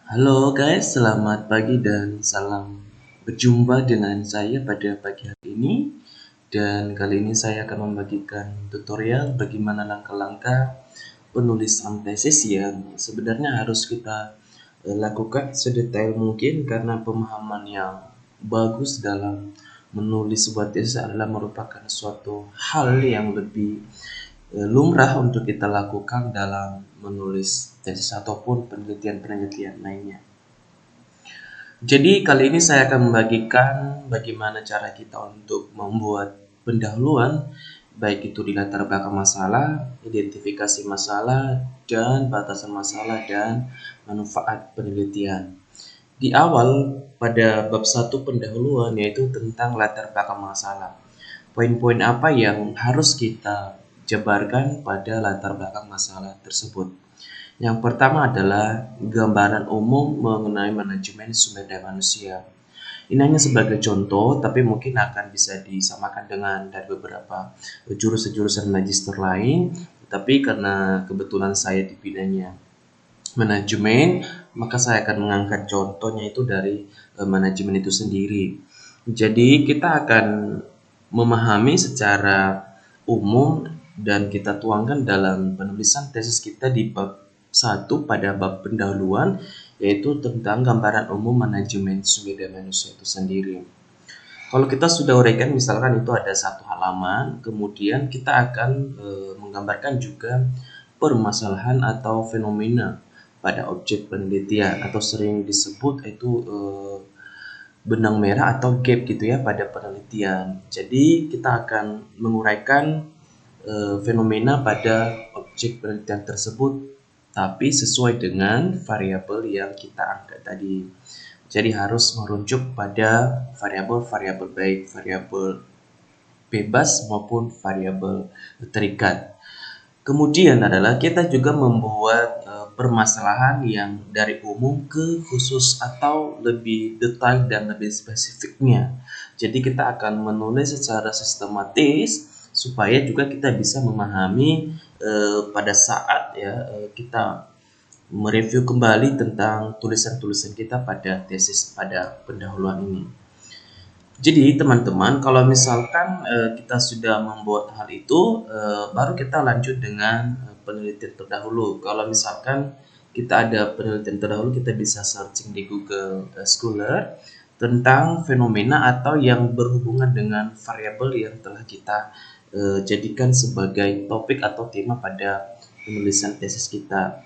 Halo guys, selamat pagi dan salam berjumpa dengan saya pada pagi hari ini. Dan kali ini saya akan membagikan tutorial bagaimana langkah-langkah penulisan tesis yang sebenarnya harus kita lakukan sedetail mungkin karena pemahaman yang bagus dalam menulis sebuah tesis adalah merupakan suatu hal yang lebih lumrah untuk kita lakukan dalam menulis tesis ataupun penelitian-penelitian lainnya. Jadi kali ini saya akan membagikan bagaimana cara kita untuk membuat pendahuluan, baik itu di latar belakang masalah, identifikasi masalah, dan batasan masalah dan manfaat penelitian. Di awal pada bab 1 pendahuluan yaitu tentang latar belakang masalah. Poin-poin apa yang harus kita jabarkan pada latar belakang masalah tersebut? Yang pertama adalah gambaran umum mengenai manajemen sumber daya manusia. Ini hanya sebagai contoh, tapi mungkin akan bisa disamakan dengan dari beberapa jurusan-jurusan magister lain. Tapi karena kebetulan saya di bidangnya manajemen, maka saya akan mengangkat contohnya itu dari manajemen itu sendiri. Jadi kita akan memahami secara umum dan kita tuangkan dalam penulisan tesis kita di bab 1 pada bab pendahuluan, yaitu tentang gambaran umum manajemen sumber daya manusia itu sendiri. Kalau kita sudah uraikan misalkan itu ada satu halaman, kemudian kita akan menggambarkan juga permasalahan atau fenomena pada objek penelitian atau sering disebut itu benang merah atau gap gitu ya pada penelitian. Jadi kita akan menguraikan fenomena pada objek penelitian tersebut tapi sesuai dengan variabel yang kita angkat tadi. Jadi harus merujuk pada variabel-variabel baik variabel bebas maupun variabel terikat. Kemudian adalah kita juga membuat permasalahan yang dari umum ke khusus atau lebih detail dan lebih spesifiknya. Jadi kita akan menulis secara sistematis supaya juga kita bisa memahami pada saat kita mereview kembali tentang tulisan-tulisan kita pada tesis pada pendahuluan ini. Jadi teman-teman, kalau misalkan kita sudah membuat hal itu, baru kita lanjut dengan penelitian terdahulu. Kalau misalkan kita ada penelitian terdahulu, kita bisa searching di Google Scholar tentang fenomena atau yang berhubungan dengan variabel yang telah kita jadikan sebagai topik atau tema pada penulisan tesis kita.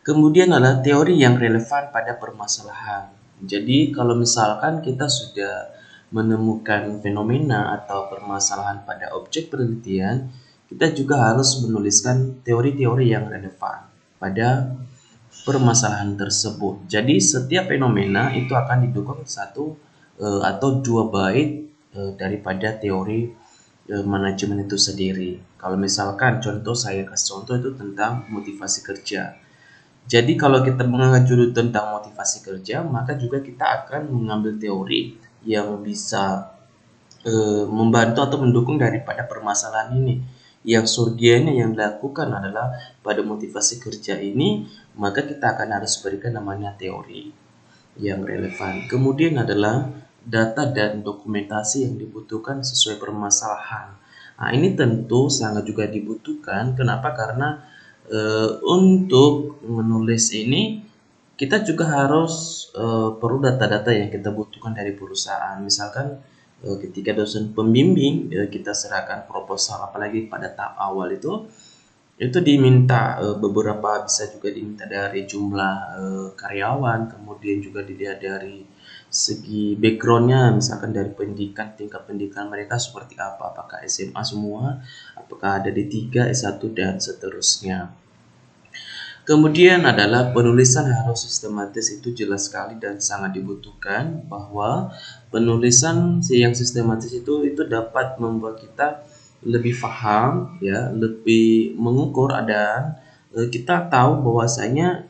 Kemudian adalah teori yang relevan pada permasalahan. Jadi kalau misalkan kita sudah menemukan fenomena atau permasalahan pada objek penelitian, kita juga harus menuliskan teori-teori yang relevan pada permasalahan tersebut. Jadi setiap fenomena itu akan didukung satu atau dua bait daripada teori manajemen itu sendiri. Kalau misalkan saya kasih contoh itu tentang motivasi kerja. Jadi kalau kita mengangkat judul tentang motivasi kerja, maka juga kita akan mengambil teori yang bisa membantu atau mendukung daripada permasalahan ini. Yang surgianya yang dilakukan adalah pada motivasi kerja ini, maka kita akan harus berikan namanya teori yang relevan. Kemudian adalah data dan dokumentasi yang dibutuhkan sesuai permasalahan. Nah, ini tentu sangat juga dibutuhkan. Kenapa? Karena untuk menulis ini kita juga harus perlu data-data yang kita butuhkan dari perusahaan. Misalkan ketika dosen pembimbing kita serahkan proposal, apalagi pada tahap awal itu diminta beberapa, bisa juga diminta dari jumlah karyawan, kemudian juga dilihat dari segi backgroundnya, misalkan dari pendidikan, tingkat pendidikan mereka seperti apa, apakah SMA semua, apakah ada D3, S1 dan seterusnya. Kemudian adalah penulisan harus sistematis, itu jelas sekali dan sangat dibutuhkan, bahwa penulisan yang sistematis itu dapat membuat kita lebih paham ya, lebih mengukur dan kita tahu bahwasanya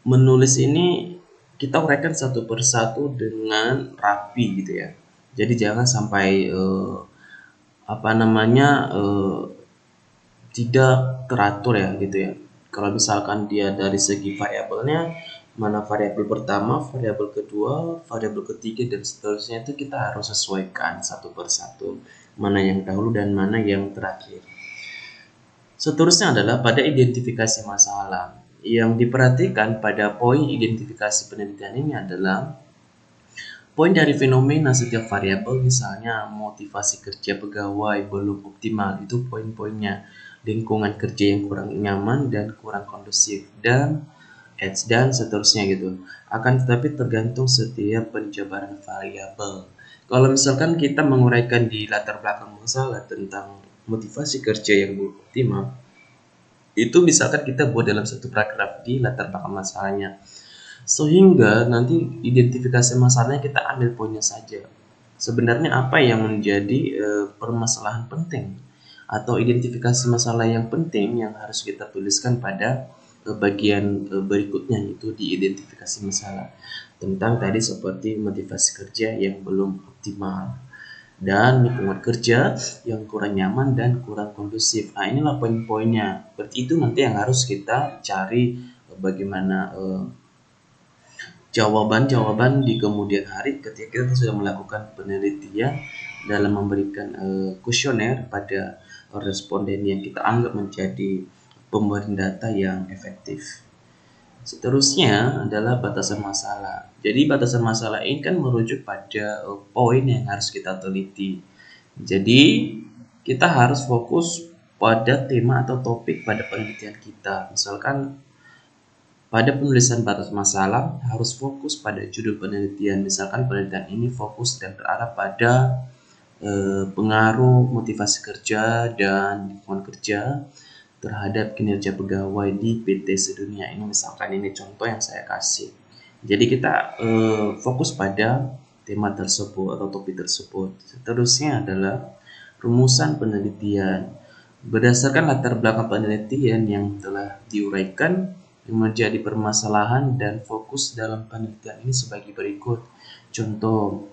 menulis ini kita uraikan satu persatu dengan rapi gitu ya. Jadi jangan sampai tidak teratur ya gitu ya. Kalau misalkan dia dari segi variabelnya mana variabel pertama, variabel kedua, variabel ketiga, dan seterusnya itu kita harus sesuaikan satu persatu, mana yang dahulu dan mana yang terakhir. Seterusnya adalah pada identifikasi masalah. Yang diperhatikan pada poin identifikasi penelitian ini adalah poin dari fenomena setiap variabel, misalnya motivasi kerja pegawai belum optimal, itu poin-poinnya. Lingkungan kerja yang kurang nyaman dan kurang kondusif, dan edge dan seterusnya gitu. Akan tetapi tergantung setiap penjabaran variabel. Kalau misalkan kita menguraikan di latar belakang masalah tentang motivasi kerja yang belum optimal, itu misalkan kita buat dalam satu paragraf di latar belakang masalahnya, sehingga nanti identifikasi masalahnya kita ambil poinnya saja. Sebenarnya apa yang menjadi permasalahan penting atau identifikasi masalah yang penting yang harus kita tuliskan pada bagian berikutnya, yaitu di identifikasi masalah tentang tadi seperti motivasi kerja yang belum optimal dan lingkungan kerja yang kurang nyaman dan kurang kondusif. Nah, inilah poin-poinnya. Berarti itu nanti yang harus kita cari bagaimana jawaban-jawaban di kemudian hari ketika kita sudah melakukan penelitian dalam memberikan kuesioner pada responden yang kita anggap menjadi pemberi data yang efektif. Seterusnya adalah batasan masalah. Jadi batasan masalah ini kan merujuk pada poin yang harus kita teliti. Jadi kita harus fokus pada tema atau topik pada penelitian kita. Misalkan pada penulisan batas masalah harus fokus pada judul penelitian. Misalkan penelitian ini fokus dan berarah pada pengaruh motivasi kerja dan lingkungan kerja terhadap kinerja pegawai di PT sedunia. Ini misalkan ini contoh yang saya kasih. Jadi kita fokus pada tema tersebut atau topik tersebut. Seterusnya adalah rumusan penelitian. Berdasarkan latar belakang penelitian yang telah diuraikan, yang menjadi permasalahan dan fokus dalam penelitian ini sebagai berikut. Contoh,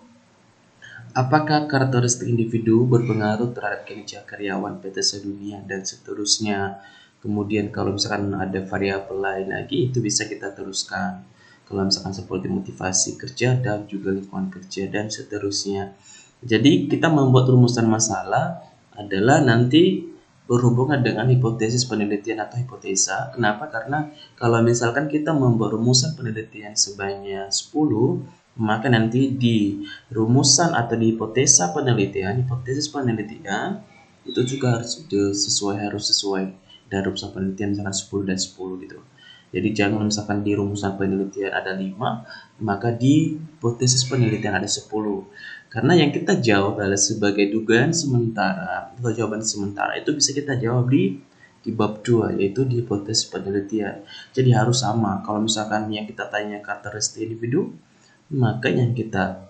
apakah karakteristik individu berpengaruh terhadap kinerja karyawan PT sedunia dan seterusnya. Kemudian kalau misalkan ada variabel lain lagi, itu bisa kita teruskan. Kalau misalkan seperti motivasi kerja dan juga lingkungan kerja dan seterusnya. Jadi kita membuat rumusan masalah adalah nanti berhubungan dengan hipotesis penelitian atau hipotesa. Kenapa? Karena kalau misalkan kita membuat rumusan penelitian sebanyak 10, maka nanti di rumusan atau di hipotesa penelitian, hipotesis penelitian itu juga harus sesuai dan rumusan penelitian misalkan 10 dan 10 gitu. Jadi jangan misalkan di rumusan penelitian ada 5, maka di hipotesis penelitian ada 10. Karena yang kita jawab adalah sebagai dugaan sementara atau jawaban sementara itu bisa kita jawab di bab 2, yaitu di hipotesis penelitian. Jadi harus sama. Kalau misalkan yang kita tanya karakteristik individu, maka yang kita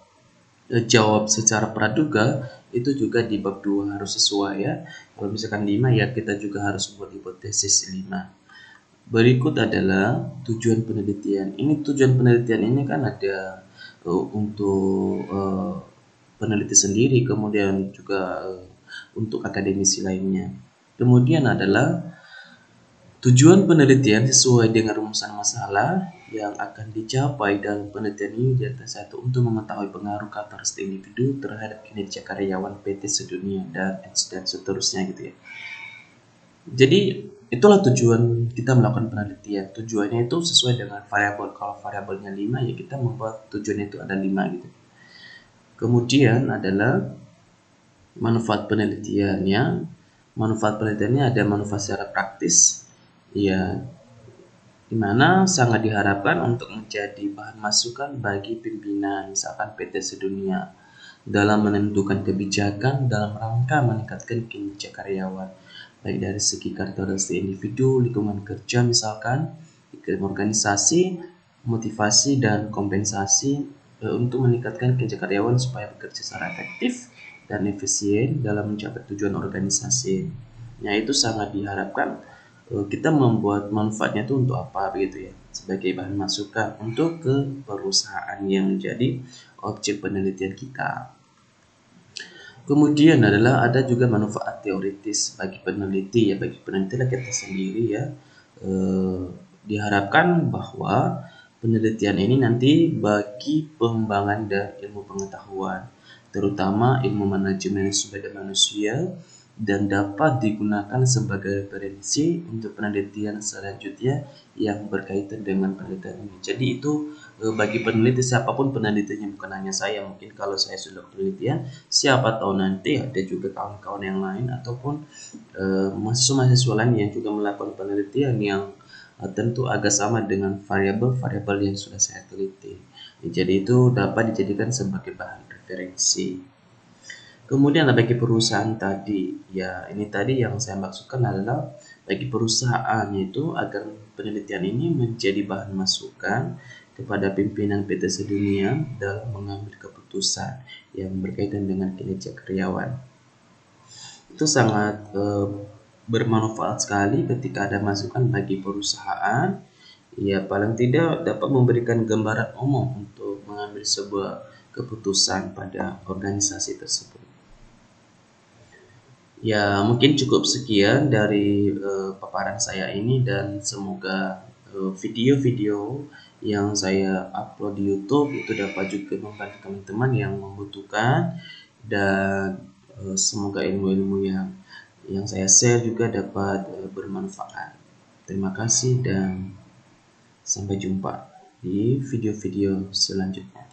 jawab secara praduga itu juga di bab 2 harus sesuai ya. Kalau misalkan 5 ya kita juga harus buat hipotesis 5. Berikut adalah tujuan penelitian. Ini tujuan penelitian ini kan ada untuk peneliti sendiri, kemudian juga untuk akademisi lainnya. Kemudian adalah tujuan penelitian sesuai dengan rumusan masalah yang akan dicapai dalam penelitian ini di atas satu untuk mengetahui pengaruh karakteristik individu terhadap kinerja karyawan PT sedunia dan seterusnya gitu ya. Jadi itulah tujuan kita melakukan penelitian. Tujuannya itu sesuai dengan variabel. Kalau variabelnya 5 ya kita membuat tujuannya itu ada 5 gitu. Kemudian adalah manfaat penelitiannya. Manfaat penelitiannya ada manfaat secara praktis, ya, dimana sangat diharapkan untuk menjadi bahan masukan bagi pimpinan, misalkan PT sedunia, dalam menentukan kebijakan dalam rangka meningkatkan kinerja karyawan, baik dari segi karakteristik individu, lingkungan kerja, misalkan iklim organisasi, motivasi dan kompensasi untuk meningkatkan kinerja karyawan supaya bekerja secara efektif dan efisien dalam mencapai tujuan organisasi. Nah, itu sangat diharapkan kita membuat manfaatnya itu untuk apa begitu ya, sebagai bahan masukan untuk ke perusahaan yang menjadi objek penelitian kita. Kemudian adalah ada juga manfaat teoritis bagi peneliti ya, bagi peneliti kita sendiri ya. Diharapkan bahwa penelitian ini nanti bagi pengembangan dan ilmu pengetahuan, terutama ilmu manajemen sumber daya manusia, dan dapat digunakan sebagai referensi untuk penelitian selanjutnya yang berkaitan dengan penelitian ini. Jadi itu bagi peneliti, siapapun penelitinya, bukan hanya saya. Mungkin kalau saya sudah penelitian, siapa tahu nanti ada juga kawan-kawan yang lain ataupun mahasiswa-mahasiswa lain yang juga melakukan penelitian yang tentu agak sama dengan variabel-variabel yang sudah saya teliti. Jadi itu dapat dijadikan sebagai bahan referensi. Kemudian bagi perusahaan tadi, ya ini tadi yang saya maksudkan adalah bagi perusahaan itu agar penelitian ini menjadi bahan masukan kepada pimpinan PT Sedunia dalam mengambil keputusan yang berkaitan dengan kinerja karyawan. Itu sangat bermanfaat sekali ketika ada masukan bagi perusahaan. Ya paling tidak dapat memberikan gambaran umum untuk mengambil sebuah keputusan pada organisasi tersebut. Ya, mungkin cukup sekian dari paparan saya ini, dan semoga video-video yang saya upload di YouTube itu dapat juga membantu teman-teman yang membutuhkan, dan semoga ilmu-ilmu yang saya share juga dapat bermanfaat. Terima kasih dan sampai jumpa di video-video selanjutnya.